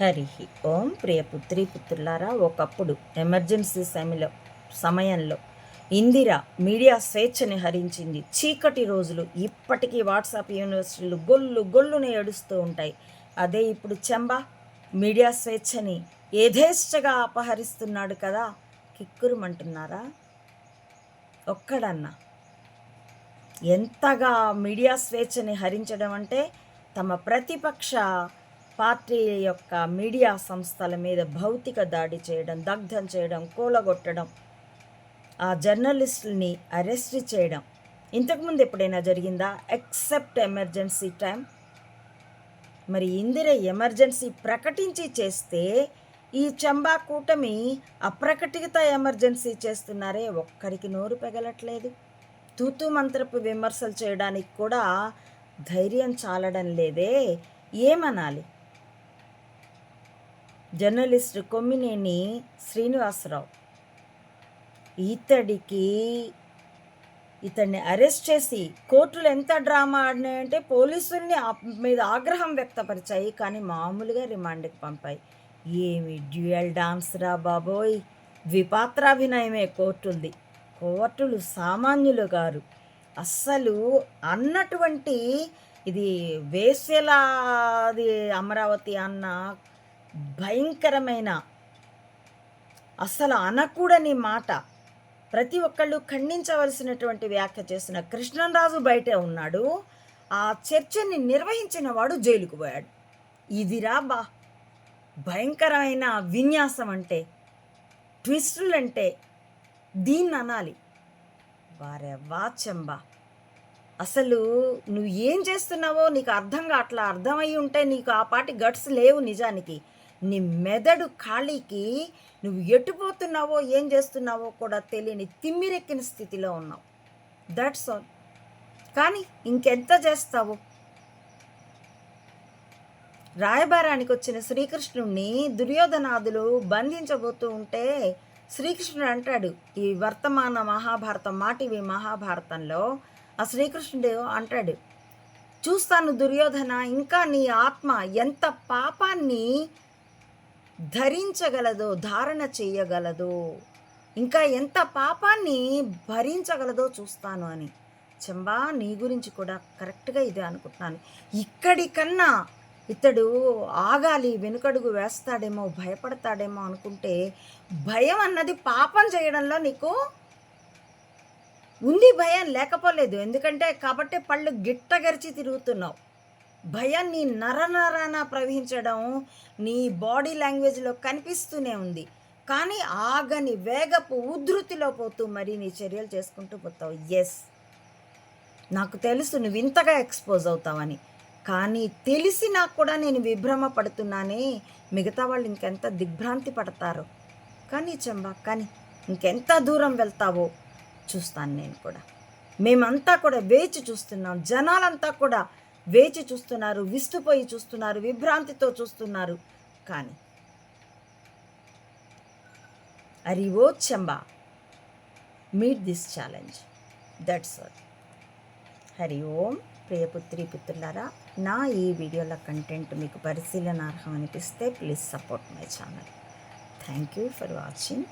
హరి ఓం ప్రియపుత్రి పుత్రులారా, ఒకప్పుడు ఎమర్జెన్సీ సమయంలో ఇందిర మీడియా స్వేచ్ఛని హరించింది. చీకటి రోజులు ఇప్పటికీ వాట్సాప్ యూనివర్సిటీలు గొల్లు గొల్లున ఏడుస్తూ ఉంటాయి. అదే ఇప్పుడు చెంబా మీడియా స్వేచ్ఛని యథేచ్ఛగా అపహరిస్తున్నాడు కదా. కిక్కురుమంటున్నారా? ఒక్కడన్నా ఎంతగా మీడియా స్వేచ్ఛని హరించడం అంటే తమ ప్రతిపక్ష పార్టీ యొక్క మీడియా సంస్థల మీద భౌతిక దాడి చేయడం, దగ్ధం చేయడం, కూలగొట్టడం, ఆ జర్నలిస్టుల్ని అరెస్ట్ చేయడం ఇంతకుముందు ఎప్పుడైనా జరిగిందా? Except emergency time. మరి ఇందిర ఎమర్జెన్సీ ప్రకటించి చేస్తే ఈ చంబా కూటమి అప్రకటిత ఎమర్జెన్సీ చేస్తున్నారే, ఒక్కరికి నోరు పెగలట్లేదు. తూతు మంత్రపు విమర్శలు చేయడానికి కూడా ధైర్యం చాలడం లేదే. ఏమనాలి? జర్నలిస్ట్ కొమ్మినేని శ్రీనివాసరావు ఇతన్ని అరెస్ట్ చేసి కోర్టులు ఎంత డ్రామా ఆడినాయంటే పోలీసుల్ని మీద ఆగ్రహం వ్యక్తపరిచాయి, కానీ మామూలుగా రిమాండ్కి పంపాయి. ఏమి డ్యూయల్ డాన్స్ రా బాబోయ్! ద్విపాత్రాభినయమే కోర్టులది. కోర్టులు సామాన్యులు గారు. అస్సలు అన్నటువంటి ఇది వేశ్యలాది అమరావతి అన్న భయంకరమైన, అస్సలు అనకూడని మాట ప్రతి ఒక్కళ్ళు ఖండించవలసినటువంటి వ్యాఖ్య చేసిన కృష్ణరాజు బయటే ఉన్నాడు. ఆ చర్చని నిర్వహించిన వాడు జైలుకు పోయాడు. ఇదిరా భయంకరమైన విన్యాసం అంటే, ట్విస్టులు అంటే దీన్ని అనాలి. వారే వాచంబా, అసలు నువ్వు ఏం చేస్తున్నావో నీకు అర్థమయ్యి ఉంటే నీకు ఆ పాటి గట్స్ లేవు. నిజానికి నీ మెదడు ఖాళీకి నువ్వు ఎటుపోతున్నావో ఏం చేస్తున్నావో కూడా తెలియని తిమ్మిరెక్కిన స్థితిలో ఉన్నావు. That's all. కానీ ఇంకెంత చేస్తావు? రాయబారానికి వచ్చిన శ్రీకృష్ణుడిని దుర్యోధనాదులు బంధించబోతూ ఉంటే శ్రీకృష్ణుడు అంటాడు, ఈ వర్తమాన మహాభారతం మాటివి మహాభారతంలో ఆ శ్రీకృష్ణుడు అంటాడు, చూస్తాను దుర్యోధన, ఇంకా నీ ఆత్మ ఎంత పాపాన్ని ధరించగలదో, ధారణ చేయగలదో, ఇంకా ఎంత పాపాన్ని భరించగలదో చూస్తాను అని. చెంబా, నీ గురించి కూడా కరెక్ట్గా ఇదే అనుకుంటున్నాను. ఇక్కడికన్నా ఇతడు ఆగాలి, వెనుకడుగు వేస్తాడేమో, భయపడతాడేమో అనుకుంటే భయం అన్నది పాపం చేయడంలో నీకు ఉంది. భయం లేకపోలేదు, ఎందుకంటే కాబట్టే పళ్ళు గిట్టగరిచి తిరుగుతున్నావు. భయం నీ నరనరాన ప్రవహించడం నీ బాడీ లాంగ్వేజ్లో కనిపిస్తూనే ఉంది. కానీ ఆగని వేగపు ఉధృతిలో పోతూ మరి నీ చర్యలు చేసుకుంటూ పోతావు. ఎస్, నాకు తెలుసు నువ్వు ఇంతగా ఎక్స్పోజ్ అవుతావని, కానీ తెలిసినా కూడా నేను విభ్రమ పడుతున్నానే. మిగతా వాళ్ళు ఇంకెంత దిగ్భ్రాంతి పడతారో. కానీ చెంబా, కానీ ఇంకెంత దూరం వెళ్తావో చూస్తాను నేను కూడా. మేమంతా కూడా వేచి చూస్తున్నాం. జనాలంతా కూడా వేచి చూస్తున్నారు, విస్తుపోయి చూస్తున్నారు, విభ్రాంతితో చూస్తున్నారు. కానీ అరివో చెంబా, meet this challenge. That's all. Hari Om ప్రియపుత్రి పుత్రులారా, నా ఈ వీడియోల కంటెంట్ మీకు పరిశీలనార్హం అనిపిస్తే please support my channel. Thank you for watching.